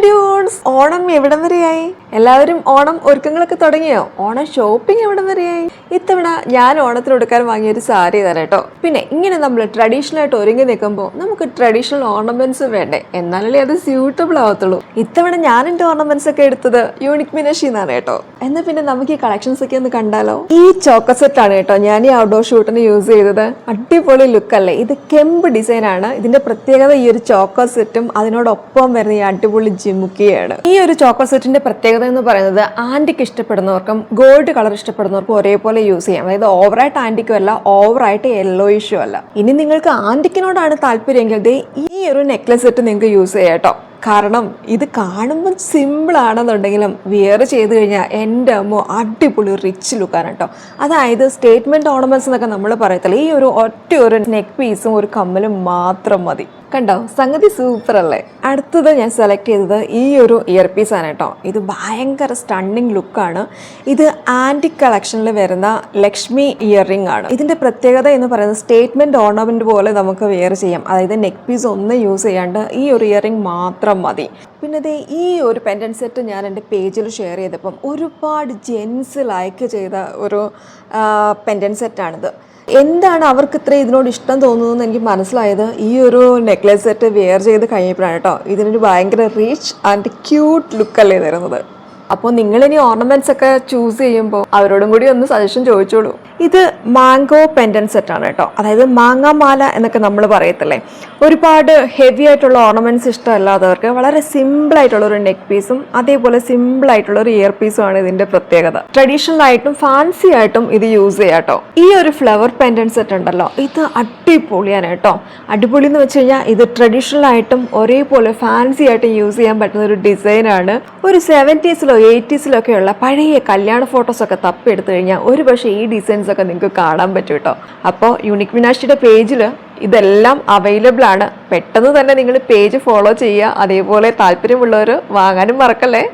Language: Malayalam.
ഡ്യൂഡ്സ്, ഓണം എവിടം വരെയായി? എല്ലാവരും ഓണം ഒരുക്കങ്ങളൊക്കെ തുടങ്ങിയോ? ഓണം ഷോപ്പിംഗ് എവിടം വരെയായി? ഇത്തവണ ഞാൻ ഓണത്തിന് എടുക്കാൻ വാങ്ങിയൊരു സാരി തരാം കേട്ടോ. പിന്നെ ഇങ്ങനെ നമ്മൾ ട്രഡീഷണൽ ആയിട്ട് ഒരുങ്ങി നിൽക്കുമ്പോൾ നമുക്ക് ട്രഡീഷണൽ ഓർണമെന്റ്സ് വേണ്ടേ, എന്നാലല്ലേ അത് സ്യൂട്ടബിൾ ആവത്തുള്ളൂ. ഇത്തവണ ഞാൻ എൻ്റെ ഓർണമെന്റ്സ് ഒക്കെ എടുത്തത് യൂണിക് മിനഷിന്നാണ് കേട്ടോ. എന്നാൽ പിന്നെ നമുക്ക് ഈ കളക്ഷൻസ് ഒക്കെ ഒന്ന് കണ്ടാലോ. ഈ ചോക്കോ സെറ്റ് ആണ് കേട്ടോ ഞാൻ ഈ ഔട്ട്ഡോർ ഷൂട്ടിന് യൂസ് ചെയ്തത്. അടിപൊളി ലുക്ക് അല്ലേ? ഇത് കെമ്പ് ഡിസൈൻ ആണ്. ഇതിന്റെ പ്രത്യേകത ഈ ഒരു ചോക്കോ സെറ്റും അതിനോടൊപ്പം വരുന്ന ഈ അടിപൊളി ജിമുക്കിയാണ്. ഈ ഒരു ചോക്കോ സെറ്റിന്റെ പ്രത്യേകത എന്ന് പറയുന്നത് ആന്റിക്ക് ഇഷ്ടപ്പെടുന്നവർക്കും ഗോൾഡ് കളർ ഇഷ്ടപ്പെടുന്നവർക്കും ഒരേപോലെ യൂസ് ചെയ്യാം. അതായത് ഓവറായിട്ട് ആന്റിക്കും അല്ല, ഓവറായിട്ട് യെല്ലോയിഷും അല്ല. ഇനി നിങ്ങൾക്ക് ആന്റിക്കിനോടാണ് താല്പര്യമെങ്കിൽ ഈ ഒരു നെക്ലസ് സെറ്റ് നിങ്ങൾക്ക് യൂസ് ചെയ്യാം കേട്ടോ. കാരണം ഇത് കാണുമ്പോൾ സിമ്പിൾ ആണെന്നുണ്ടെങ്കിലും വിയർ ചെയ്ത് കഴിഞ്ഞാൽ എൻ്റെ അമ്മ അടിപൊളി റിച്ച് ലുക്കാണ് കേട്ടോ. അതായത് സ്റ്റേറ്റ്മെന്റ് ഓർണമെന്റ്സ് എന്നൊക്കെ നമ്മൾ പറയത്തില്ല, ഈ ഒരു നെക്ക് പീസും ഒരു കമ്മലും മാത്രം മതി. കണ്ടോ, സംഗതി സൂപ്പർ അല്ലേ? അടുത്തത് ഞാൻ സെലക്ട് ചെയ്തത് ഈ ഒരു ഇയർ പീസ് ആണ് കേട്ടോ. ഇത് ഭയങ്കര സ്റ്റണ്ണിങ് ലുക്കാണ്. ഇത് ആന്റിക് കളക്ഷനിൽ വരുന്ന ലക്ഷ്മി ഇയർ റിംഗ് ആണ്. ഇതിന്റെ പ്രത്യേകത എന്ന് പറയുന്നത് സ്റ്റേറ്റ്മെന്റ് ഓർണമെന്റ് പോലെ നമുക്ക് വെയർ ചെയ്യാം. അതായത് നെക്ക് പീസ് ഒന്നും യൂസ് ചെയ്യാണ്ട് ഈ ഒരു ഇയർ റിംഗ് മാത്രം മതി. പിന്നെ ഈ ഒരു പെൻഡന്റ് സെറ്റ് ഞാൻ എൻ്റെ പേജിൽ ഷെയർ ചെയ്തപ്പം ഒരുപാട് ജെൻസ് ലൈക്ക് ചെയ്ത ഒരു പെൻഡന്റ് സെറ്റാണിത്. എന്താണ് അവർക്ക് ഇത്ര ഇതിനോട് ഇഷ്ടം തോന്നുന്നതെന്ന് എനിക്ക് മനസ്സിലായത് ഈ ഒരു നെക്ലേസ് സെറ്റ് വെയർ ചെയ്ത് കഴിഞ്ഞപ്പോഴാണ് കേട്ടോ. ഇതിനൊരു ഭയങ്കര റിച്ച് ആൻഡ് ക്യൂട്ട് ലുക്കല്ലേ തരുന്നത്. അപ്പോൾ നിങ്ങളിനി ഓർണമെന്റ്സ് ഒക്കെ ചൂസ് ചെയ്യുമ്പോൾ അവരോടും കൂടി ഒന്ന് സജഷൻ ചോദിച്ചോളൂ. ഇത് മാംഗോ പെൻഡന്റ് സെറ്റ് ആണ് കേട്ടോ. അതായത് മാങ്ങാമാല എന്നൊക്കെ നമ്മൾ പറയത്തില്ലേ. ഒരുപാട് ഹെവി ആയിട്ടുള്ള ഓർണമെന്റ്സ് ഇഷ്ടമല്ലാത്തവർക്ക് വളരെ സിമ്പിൾ ആയിട്ടുള്ള ഒരു നെക്ക് പീസും അതേപോലെ സിമ്പിൾ ആയിട്ടുള്ള ഒരു ഇയർ പീസും ആണ് ഇതിന്റെ പ്രത്യേകത. ട്രഡീഷണൽ ആയിട്ടും ഫാൻസി ആയിട്ടും ഇത് യൂസ് ചെയ്യാം കേട്ടോ. ഈ ഒരു ഫ്ലവർ പെൻഡന്റ് സെറ്റ് ഉണ്ടല്ലോ, ഇത് അടിപൊളിയാണ് കേട്ടോ. അടിപൊളി എന്ന് വെച്ച് കഴിഞ്ഞാൽ ഇത് ട്രഡീഷണൽ ആയിട്ടും ഒരേപോലെ ഫാൻസി ആയിട്ടും യൂസ് ചെയ്യാൻ പറ്റുന്ന ഒരു ഡിസൈനാണ്. ഒരു 70s 80s ഒക്കെയുള്ള പഴയ കല്യാണ ഫോട്ടോസ് ഒക്കെ തപ്പിയെടുത്തു കഴിഞ്ഞാൽ ഒരു പക്ഷേ ഈ ഡിസൈൻസ് ഒക്കെ നിങ്ങൾക്ക് കാണാൻ പറ്റും കേട്ടോ. അപ്പോൾ യൂണിക് മിനാഷിയുടെ പേജിൽ ഇതെല്ലാം അവൈലബിൾ ആണ്. പെട്ടെന്ന് തന്നെ നിങ്ങൾ പേജ് ഫോളോ ചെയ്യുക. അതേപോലെ താല്പര്യമുള്ളവർ വാങ്ങാനും മറക്കല്ലേ.